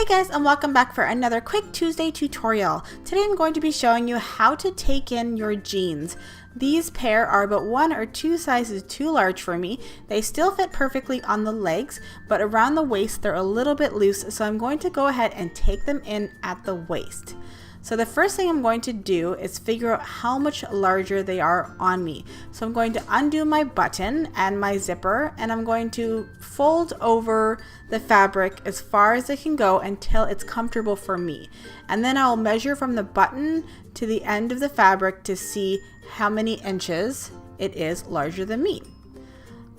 Hey guys, and welcome back for another quick Tuesday tutorial. Today I'm going to be showing you how to take in your jeans. These pair are about 1 or 2 sizes too large for me. They still fit perfectly on the legs, but around the waist they're a little bit loose, so I'm going to go ahead and take them in at the waist. So the first thing I'm going to do is figure out how much larger they are on me. So I'm going to undo my button and my zipper, and I'm going to fold over the fabric as far as it can go until it's comfortable for me. And then I'll measure from the button to the end of the fabric to see how many inches it is larger than me.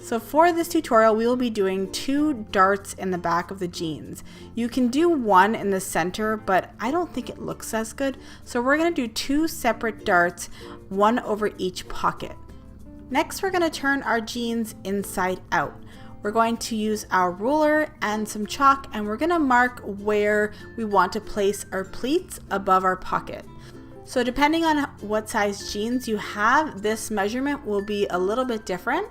So for this tutorial, we will be doing 2 darts in the back of the jeans. You can do 1 in the center, but I don't think it looks as good. So we're going to do 2 separate darts, 1 over each pocket. Next, we're going to turn our jeans inside out. We're going to use our ruler and some chalk, and we're going to mark where we want to place our pleats above our pocket. So depending on what size jeans you have, this measurement will be a little bit different.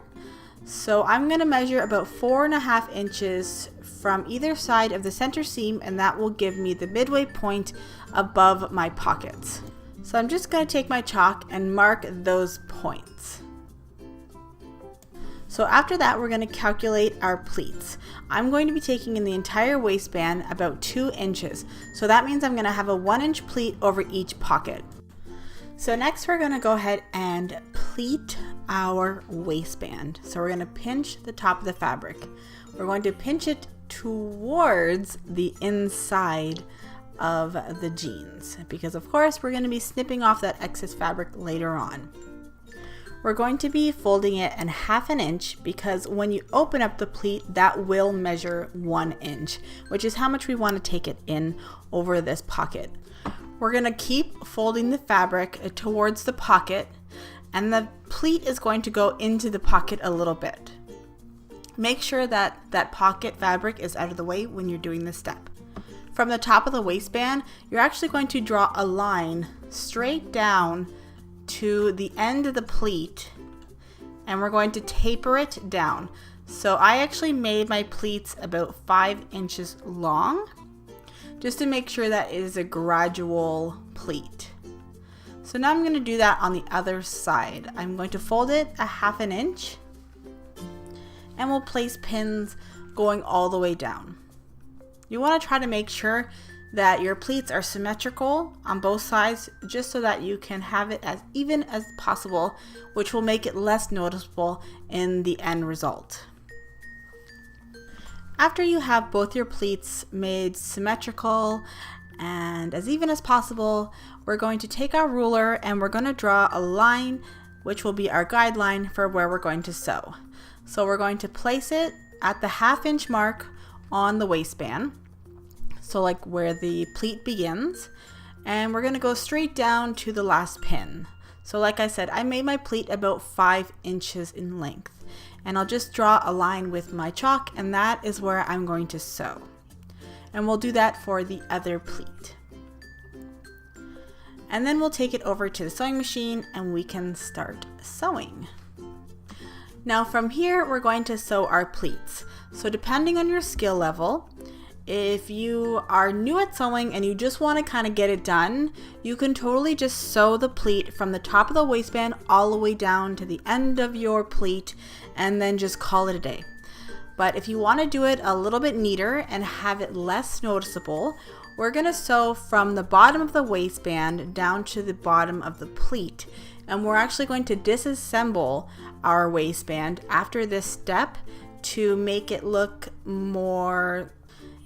So I'm going to measure about 4.5 inches from either side of the center seam, and that will give me the midway point above my pockets. So I'm just going to take my chalk and mark those points. So after that, we're going to calculate our pleats. I'm going to be taking in the entire waistband about 2 inches. So that means I'm going to have a 1-inch pleat over each pocket. So next we're going to go ahead and pleat our waistband. So we're going to pinch the top of the fabric. We're going to pinch it towards the inside of the jeans because of course we're going to be snipping off that excess fabric later on. We're going to be folding it in 1/2 inch because when you open up the pleat, that will measure 1 inch, which is how much we want to take it in over this pocket. We're going to keep folding the fabric towards the pocket, and the pleat is going to go into the pocket a little bit. Make sure that that pocket fabric is out of the way when you're doing this step. From the top of the waistband, you're actually going to draw a line straight down to the end of the pleat, and we're going to taper it down. So I actually made my pleats about 5 inches long, just to make sure that it is a gradual pleat. So now I'm going to do that on the other side. I'm going to fold it 1/2 inch, and we'll place pins going all the way down. You want to try to make sure that your pleats are symmetrical on both sides, just so that you can have it as even as possible, which will make it less noticeable in the end result. After you have both your pleats made symmetrical and as even as possible, we're going to take our ruler and we're going to draw a line which will be our guideline for where we're going to sew. So we're going to place it at the 1/2 inch mark on the waistband, so like where the pleat begins, and we're going to go straight down to the last pin. So like I said, I made my pleat about 5 inches in length. And I'll just draw a line with my chalk, and that is where I'm going to sew. And we'll do that for the other pleat. And then we'll take it over to the sewing machine and we can start sewing. Now from here, we're going to sew our pleats. So depending on your skill level, if you are new at sewing and you just want to kind of get it done, you can totally just sew the pleat from the top of the waistband all the way down to the end of your pleat and then just call it a day. But if you want to do it a little bit neater and have it less noticeable, we're going to sew from the bottom of the waistband down to the bottom of the pleat. And we're actually going to disassemble our waistband after this step to make it look more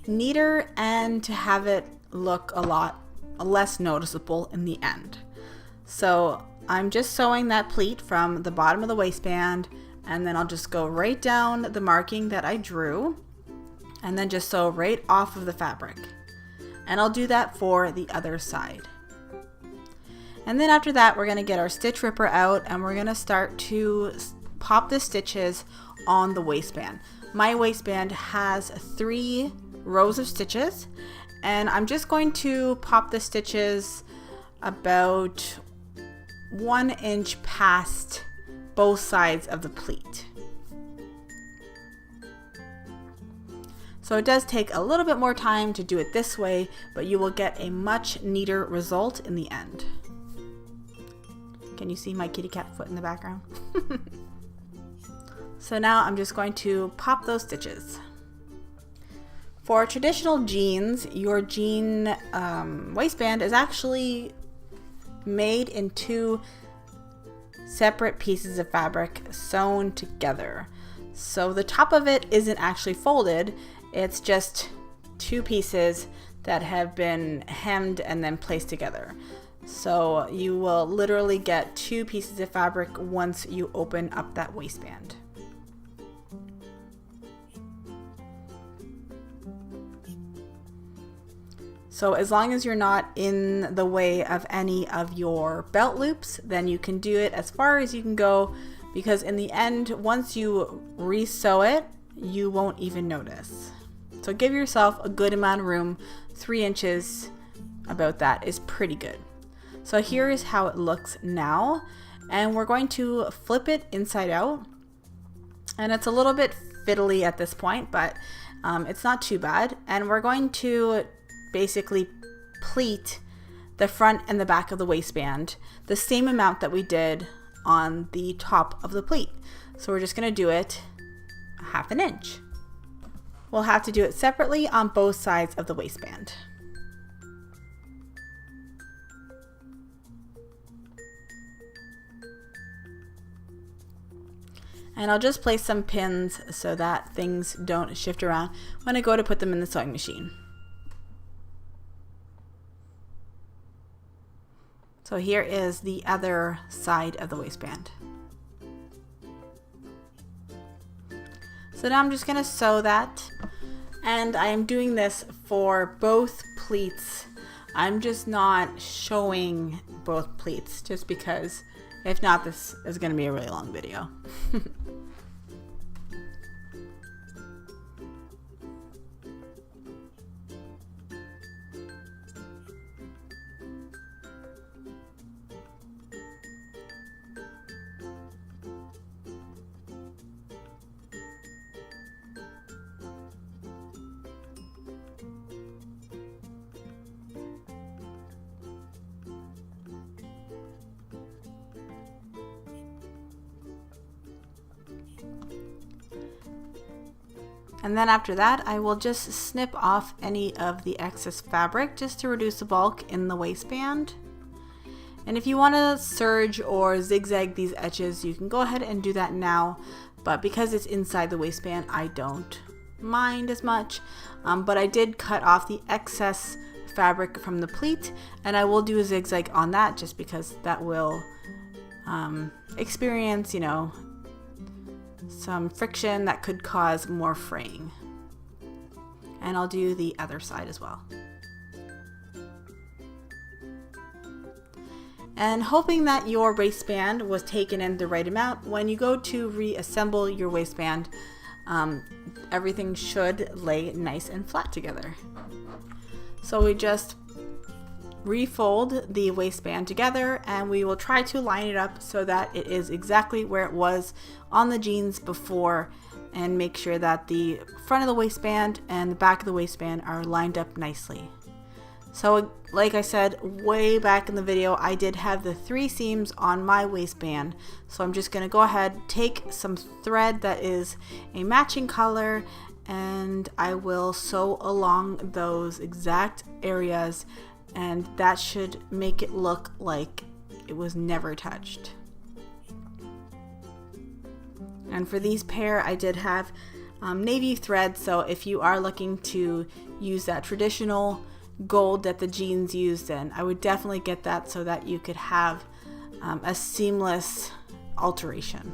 neater and to have it look a lot less noticeable in the end. So I'm just sewing that pleat from the bottom of the waistband, and then I'll just go right down the marking that I drew and then just sew right off of the fabric. And I'll do that for the other side. And then after that, we're going to get our stitch ripper out and we're going to start to pop the stitches on the waistband. My waistband has 3 rows of stitches, and I'm just going to pop the stitches about 1 inch past both sides of the pleat. So it does take a little bit more time to do it this way, but you will get a much neater result in the end. Can you see my kitty cat foot in the background? So now I'm just going to pop those stitches. For traditional jeans, your jean waistband is actually made in two separate pieces of fabric sewn together. So the top of it isn't actually folded, it's just two pieces that have been hemmed and then placed together. So you will literally get two pieces of fabric once you open up that waistband. So as long as you're not in the way of any of your belt loops, then you can do it as far as you can go, because in the end, once you re-sew it, you won't even notice. So give yourself a good amount of room. 3 inches, about that, is pretty good. So here is how it looks now, and we're going to flip it inside out. And it's a little bit fiddly at this point, but it's not too bad. And we're going to basically pleat the front and the back of the waistband the same amount that we did on the top of the pleat. So we're just going to do it 1/2 inch. We'll have to do it separately on both sides of the waistband. And I'll just place some pins so that things don't shift around when I go to put them in the sewing machine. So here is the other side of the waistband. So now I'm just going to sew that, and I am doing this for both pleats. I'm just not showing both pleats just because if not, this is going to be a really long video. And then after that, I will just snip off any of the excess fabric just to reduce the bulk in the waistband. And if you want to serge or zigzag these edges, you can go ahead and do that now. But because it's inside the waistband, I don't mind as much. But I did cut off the excess fabric from the pleat, and I will do a zigzag on that just because that will experience, you know, some friction that could cause more fraying. And I'll do the other side as well. And hoping that your waistband was taken in the right amount, when you go to reassemble your waistband, everything should lay nice and flat together. So we just refold the waistband together, and we will try to line it up so that it is exactly where it was on the jeans before, and make sure that the front of the waistband and the back of the waistband are lined up nicely. So like I said way back in the video, I did have the 3 seams on my waistband, so I'm just going to go ahead, take some thread that is a matching color, and I will sew along those exact areas, and that should make it look like it was never touched. And for these pair, I did have navy thread, so if you are looking to use that traditional gold that the jeans used, then I would definitely get that so that you could have a seamless alteration.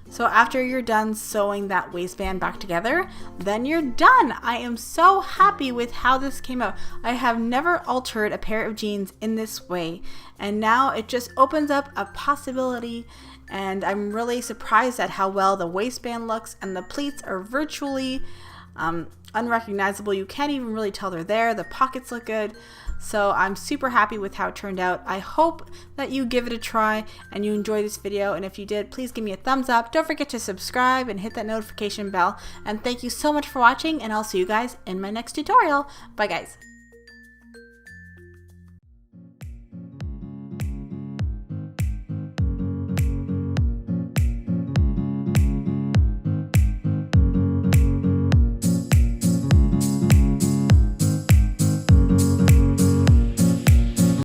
So after you're done sewing that waistband back together, then you're done. I am so happy with how this came out. I have never altered a pair of jeans in this way, and now it just opens up a possibility, and I'm really surprised at how well the waistband looks, and the pleats are virtually unrecognizable. You can't even really tell they're there. The pockets look good. So I'm super happy with how it turned out. I hope that you give it a try and you enjoy this video. And if you did, please give me a thumbs up. Don't forget to subscribe and hit that notification bell. And thank you so much for watching, and I'll see you guys in my next tutorial. Bye guys.